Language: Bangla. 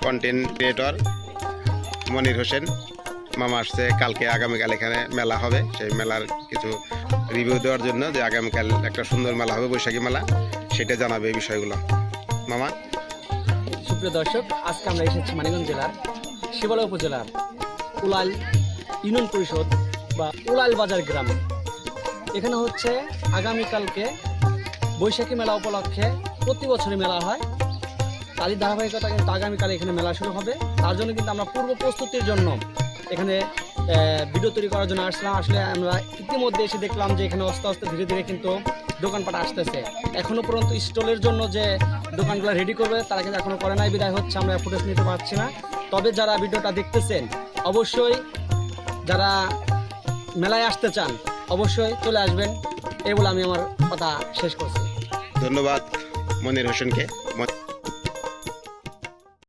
কন্টেন্ট ক্রিয়েটর মনির হোসেন মামা আসছে কালকে আগামীকাল এখানে মেলা হবে, সেই মেলার কিছু রিভিউ দেওয়ার জন্য, যে আগামীকাল একটা সুন্দর মেলা হবে, বৈশাখী মেলা, সেটা জানাবে এই বিষয়গুলো। মামা। সুপ্রিয় দর্শক, আজকে আমরা এসেছি মানিকগঞ্জ জেলার শিবালয় উপজেলার উলাল ইউনিয়ন পরিষদ বা উলাল বাজার গ্রামে। এখানে হচ্ছে আগামীকালকে বৈশাখী মেলা উপলক্ষে প্রতি বছরই মেলা হয়, তারই ধারাবাহিকতা কিন্তু আগামীকাল এখানে মেলা শুরু হবে। তার জন্য কিন্তু আমরা পূর্ব প্রস্তুতির জন্য এখানে ভিডিও তৈরি করার জন্য আসলাম। আসলে আমরা ইতিমধ্যে এসে দেখলাম যে এখানে আস্তে আস্তে ধীরে ধীরে কিন্তু দোকানপাট আসতেছে। এখনো পর্যন্ত স্টলের জন্য যে দোকানগুলো রেডি করবে তারা কিন্তু এখনো করে নাই, বিদায় হচ্ছে আমরা ফুটেজ নিতে পারছি না। তবে যারা ভিডিওটা দেখতেছেন, অবশ্যই যারা মেলায় আসতে চান অবশ্যই চলে আসবেন, এই বলে আমি আমার কথা শেষ করছি। ধন্যবাদ মনির হোসেনকে।